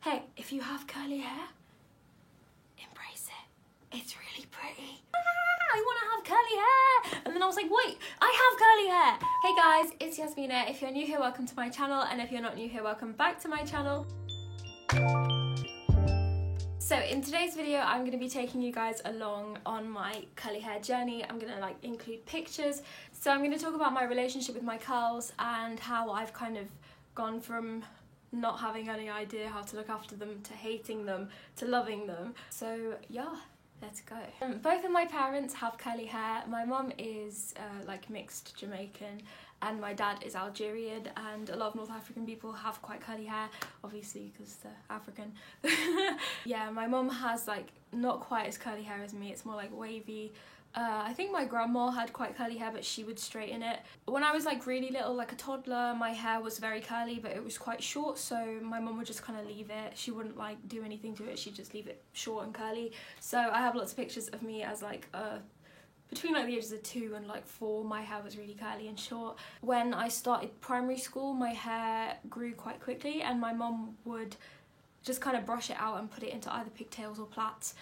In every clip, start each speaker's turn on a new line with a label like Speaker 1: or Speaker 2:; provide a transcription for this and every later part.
Speaker 1: Hey, if you have curly hair, embrace it. It's really pretty. I want to have curly hair. And then I was like, wait, I have curly hair. Hey guys, it's Yasmina. If you're new here, welcome to my channel. And if you're not new here, welcome back to my channel. So in today's video, I'm going to be taking you guys along on my curly hair journey. I'm going to include pictures. So I'm going to talk about my relationship with my curls and how I've kind of gone from not having any idea how to look after them to hating them to loving them. So yeah, let's go. Both of my parents have curly hair. My mum is mixed Jamaican and my dad is Algerian, and a lot of North African people have quite curly hair, obviously because they're African. Yeah, my mum has not quite as curly hair as me, it's more wavy. I think my grandma had quite curly hair, but she would straighten it. When I was really little, like a toddler, my hair was very curly, but it was quite short, so my mum would just kind of leave it. She wouldn't do anything to it, she'd just leave it short and curly. So I have lots of pictures of me as between the ages of 2 and 4, my hair was really curly and short. When I started primary school, my hair grew quite quickly, and my mum would just kind of brush it out and put it into either pigtails or plaits.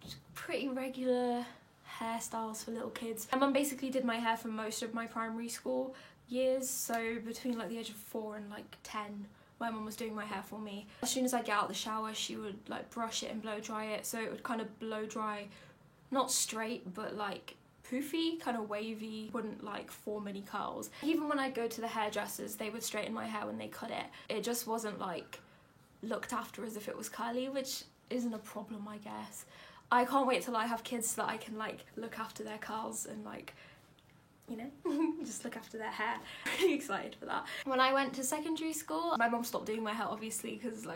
Speaker 1: Just pretty regular hairstyles for little kids. My mum basically did my hair for most of my primary school years, so between the age of 4 and 10, my mum was doing my hair for me. As soon as I get out of the shower, she would brush it and blow dry it, so it would kind of blow dry, not straight, but poofy, kind of wavy, wouldn't form any curls. Even when I go to the hairdressers, they would straighten my hair when they cut it. It just wasn't looked after as if it was curly, which isn't a problem, I guess. I can't wait till I have kids so that I can look after their curls and you know, just look after their hair. Really excited for that. When I went to secondary school, my mum stopped doing my hair, obviously, because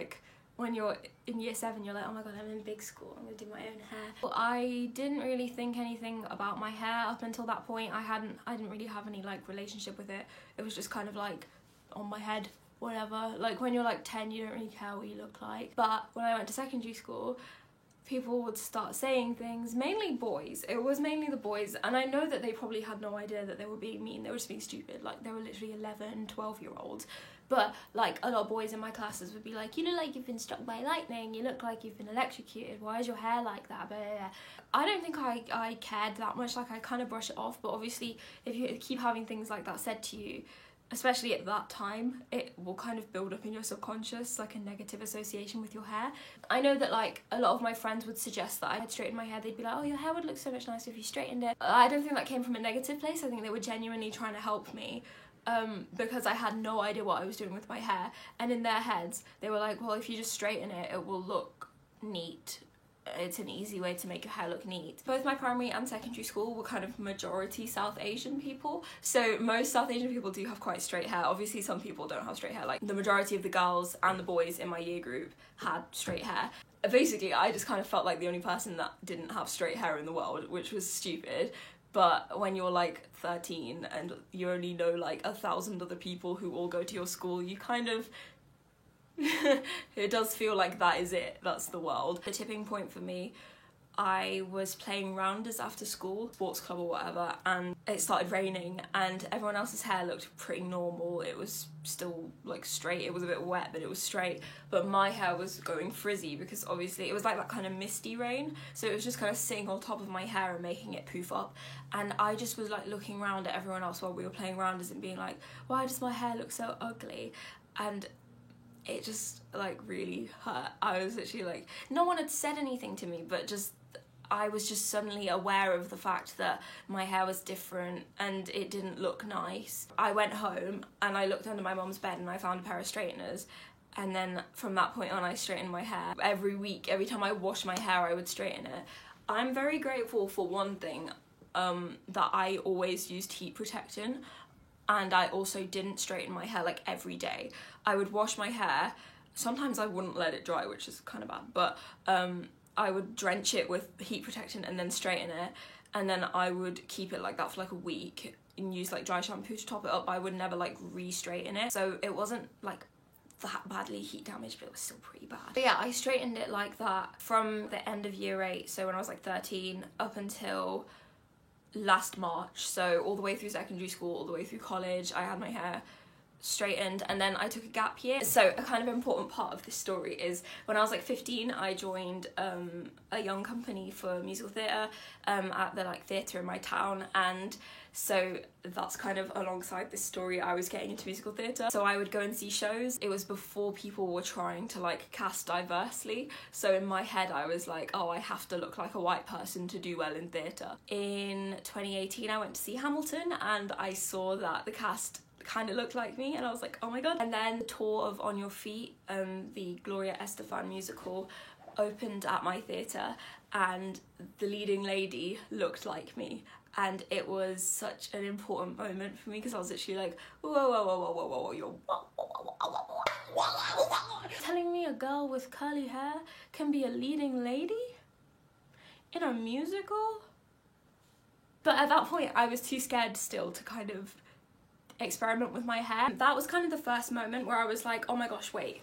Speaker 1: when you're in year 7, you're oh my god, I'm in big school, I'm gonna do my own hair. But I didn't really think anything about my hair up until that point. I didn't really have any relationship with it. It was just kind of on my head, whatever. When you're 10, you don't really care what you look like. But when I went to secondary school, people would start saying things, mainly boys. It was mainly the boys, and I know that they probably had no idea that they were being mean. They were just being stupid. They were literally 11, 12-year-olds. But a lot of boys in my classes would be you look like you've been struck by lightning, you look like you've been electrocuted, why is your hair like that, blah, blah, blah. I don't think I cared that much. I kind of brush it off, but obviously if you keep having things like that said to you, especially at that time, it will kind of build up in your subconscious a negative association with your hair. I know that a lot of my friends would suggest that I had straightened my hair. They'd be oh, your hair would look so much nicer if you straightened it. I don't think that came from a negative place. I think they were genuinely trying to help me, because I had no idea what I was doing with my hair, and in their heads they were well, if you just straighten it, it will look neat. It's an easy way to make your hair look neat. Both my primary and secondary school were kind of majority South Asian people, so most South Asian people do have quite straight hair. Obviously some people don't have straight hair. The majority of the girls and the boys in my year group had straight hair. Basically I just kind of felt like the only person that didn't have straight hair in the world, which was stupid. But when you're 13 and you only know 1,000 other people who all go to your school, you kind of it does feel like that is it, that's the world. The tipping point for me, I was playing rounders after school, sports club or whatever, and it started raining and everyone else's hair looked pretty normal. It was still straight, it was a bit wet but it was straight, but my hair was going frizzy because obviously it was that kind of misty rain, so it was just kind of sitting on top of my hair and making it poof up. And I just was looking around at everyone else while we were playing rounders and being why does my hair look so ugly? And it just really hurt. I was literally no one had said anything to me, but I was just suddenly aware of the fact that my hair was different and it didn't look nice. I went home and I looked under my mum's bed and I found a pair of straighteners, and then from that point on I straightened my hair. Every week, every time I washed my hair, I would straighten it. I'm very grateful for one thing, that I always used heat protection. And I also didn't straighten my hair every day. I would wash my hair. Sometimes I wouldn't let it dry, which is kind of bad, but I would drench it with heat protection and then straighten it, and then I would keep it like that for a week and use dry shampoo to top it up. I would never re-straighten it, so it wasn't that badly heat damaged, but it was still pretty bad. But yeah, I straightened it like that from the end of year 8, so when I was 13, up until last March, so all the way through secondary school, all the way through college, I had my hair straightened, and then I took a gap year. So a kind of important part of this story is when I was like 15, I joined a young company for musical theatre at the like theatre in my town, and so that's kind of alongside this story. I was getting into musical theatre, so I would go and see shows. It was before people were trying to like cast diversely, so in my head I was like, oh, I have to look like a white person to do well in theatre. In 2018 I went to see Hamilton, and I saw that the cast kind of looked like me, and I was like, oh my god. And then the tour of On Your Feet, the Gloria Estefan musical, opened at my theatre, and the leading lady looked like me, and it was such an important moment for me because I was literally like, whoa, whoa, whoa, whoa, whoa, whoa, whoa, telling me a girl with curly hair can be a leading lady in a musical? But at that point I was too scared still to kind of experiment with my hair. That was kind of the first moment where I was like, oh my gosh, wait,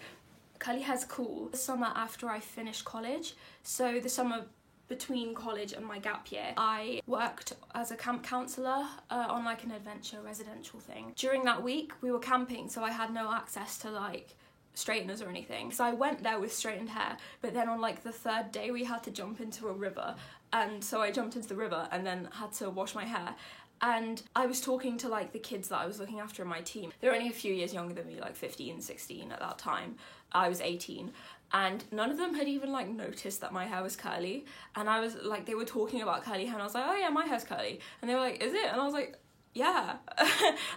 Speaker 1: curly hair's cool. The summer after I finished college, so the summer between college and my gap year, I worked as a camp counsellor on like an adventure residential thing. During that week we were camping, so I had no access to like straighteners or anything, so I went there with straightened hair, but then on like the third day we had to jump into a river, and so I jumped into the river and then had to wash my hair. And I was talking to like the kids that I was looking after in my team. They were only a few years younger than me, like 15, 16 at that time. I was 18, and none of them had even like noticed that my hair was curly. And I was like, they were talking about curly hair, and I was like, oh yeah, my hair's curly. And they were like, is it? And I was like, yeah.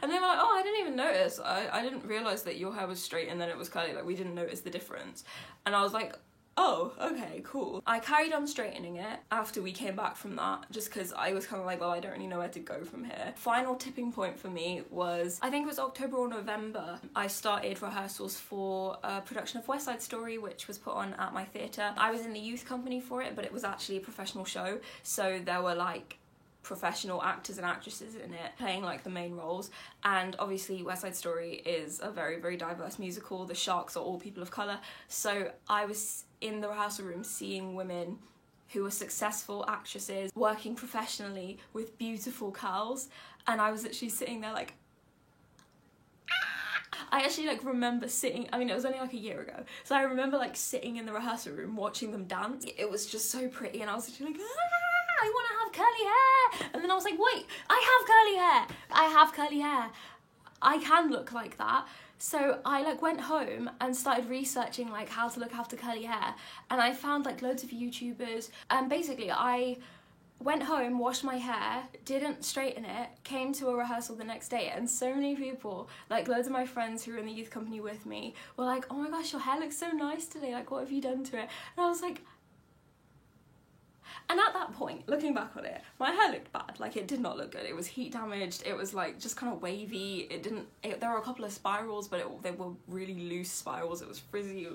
Speaker 1: And they were like, oh, I didn't even notice. I didn't realise that your hair was straight and then it was curly. Like, we didn't notice the difference. And I was like, oh, okay, cool. I carried on straightening it after we came back from that, just because I was kind of like, well, I don't really know where to go from here. Final tipping point for me was, I think it was October or November, I started rehearsals for a production of West Side Story, which was put on at my theatre. I was in the youth company for it, but it was actually a professional show, so there were like professional actors and actresses in it playing like the main roles. And obviously West Side Story is a very, very diverse musical. The sharks are all people of colour, so I was in the rehearsal room seeing women who were successful actresses working professionally with beautiful curls, and I was literally sitting there like, I actually like remember sitting, I mean it was only like a year ago, so I remember like sitting in the rehearsal room watching them dance. It was just so pretty, and I was literally like, I want to have curly hair. And then I was like, wait, I have curly hair, I can look like that. So I like went home and started researching like how to look after curly hair, and I found like loads of YouTubers, and basically I went home, washed my hair, didn't straighten it, came to a rehearsal the next day, and so many people, like loads of my friends who were in the youth company with me, were like, oh my gosh, your hair looks so nice today, like what have you done to it? And I was like, and at that point, looking back on it, my hair looked bad. Like, it did not look good. It was heat damaged. It was like just kind of wavy. There were a couple of spirals, but they were really loose spirals. It was frizzy.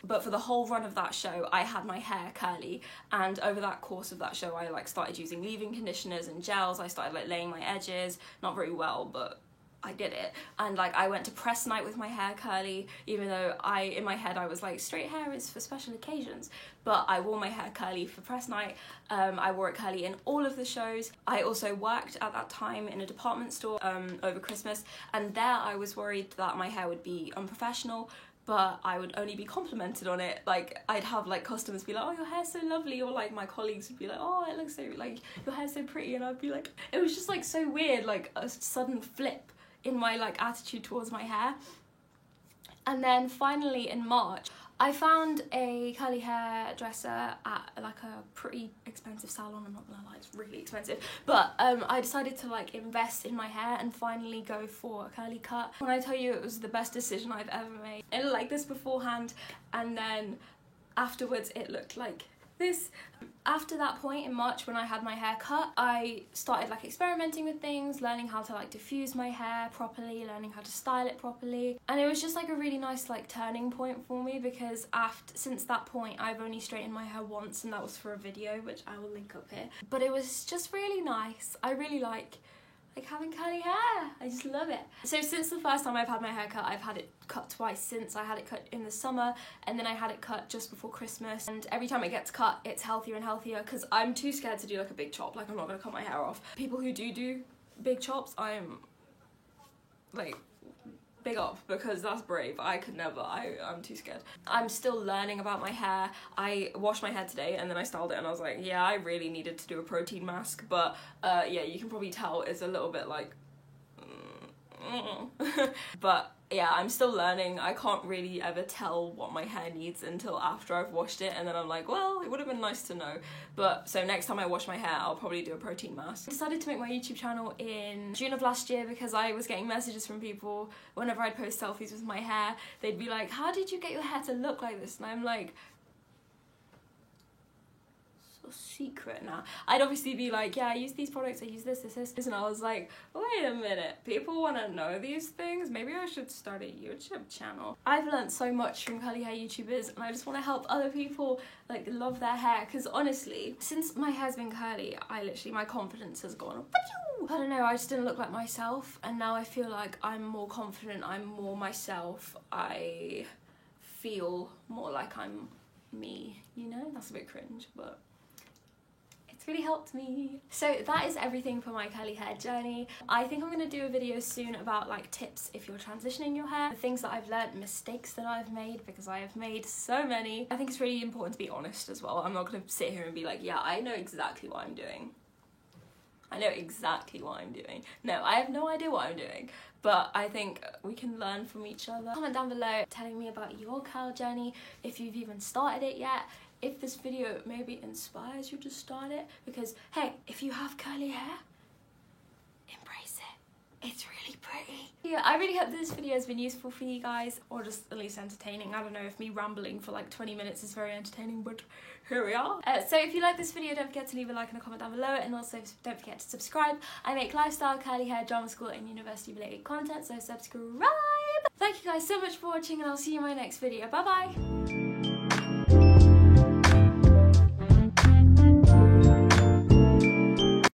Speaker 1: But for the whole run of that show, I had my hair curly. And over that course of that show, I like started using leave-in conditioners and gels. I started like laying my edges, not very well, but I did it. And like I went to press night with my hair curly, even though in my head I was like, straight hair is for special occasions, but I wore my hair curly for press night. I wore it curly in all of the shows. I also worked at that time in a department store over Christmas, and there I was worried that my hair would be unprofessional, but I would only be complimented on it. Like, I'd have like customers be like, oh, your hair's so lovely, or like my colleagues would be like, oh, it looks so, like, your hair's so pretty, and I'd be like, it was just like so weird, like a sudden flip in my like attitude towards my hair. And then finally in March, I found a curly hairdresser at like a pretty expensive salon. I'm not gonna lie, it's really expensive, but I decided to like invest in my hair and finally go for a curly cut. When I tell you it was the best decision I've ever made. It looked like this beforehand, and then afterwards it looked like this. After that point in March, when I had my hair cut, I started like experimenting with things, learning how to like diffuse my hair properly, learning how to style it properly, and it was just like a really nice like turning point for me, because since that point I've only straightened my hair once, and that was for a video which I will link up here, but it was just really nice. I really like having curly hair. I just love it. So since the first time I've had my hair cut, I've had it cut twice since. I had it cut in the summer, and then I had it cut just before Christmas, and every time it gets cut it's healthier and healthier, because I'm too scared to do like a big chop. Like, I'm not gonna cut my hair off. People who do big chops, I'm like, big up, because that's brave. I could never. I'm too scared. I'm still learning about my hair. I washed my hair today and then I styled it and I was like, yeah, I really needed to do a protein mask, but yeah, you can probably tell it's a little bit like but yeah, I'm still learning. I can't really ever tell what my hair needs until after I've washed it, and then I'm like, well, it would have been nice to know. But so next time I wash my hair, I'll probably do a protein mask. I decided to make my YouTube channel in June of last year because I was getting messages from people whenever I'd post selfies with my hair. They'd be like, how did you get your hair to look like this? And I'm like, secret now. I'd obviously be like, yeah, I use these products, I use this, and I was like, wait a minute, people want to know these things? Maybe I should start a YouTube channel. I've learned so much from curly hair YouTubers, and I just want to help other people like love their hair, because honestly, since my hair's been curly, my confidence has gone up. I don't know, I just didn't look like myself, and now I feel like I'm more confident, I'm more myself, I feel more like I'm me, you know? That's a bit cringe, but it's really helped me. So that is everything for my curly hair journey. I think I'm going to do a video soon about like tips if you're transitioning your hair, the things that I've learned, mistakes that I've made, because I have made so many. I think it's really important to be honest as well. I'm not going to sit here and be like, yeah, I know exactly what I'm doing. I know exactly what I'm doing. No, I have no idea what I'm doing, but I think we can learn from each other. Comment down below telling me about your curl journey, if you've even started it yet, if this video maybe inspires you to start it, because hey, if you have curly hair, embrace it. It's really pretty. Yeah, I really hope this video has been useful for you guys, or just at least entertaining. I don't know if me rambling for like 20 minutes is very entertaining, but here we are. So if you like this video, don't forget to leave a like and a comment down below, and also don't forget to subscribe. I make lifestyle, curly hair, drama school and university related content, so subscribe. Thank you guys so much for watching, and I'll see you in my next video. Bye bye.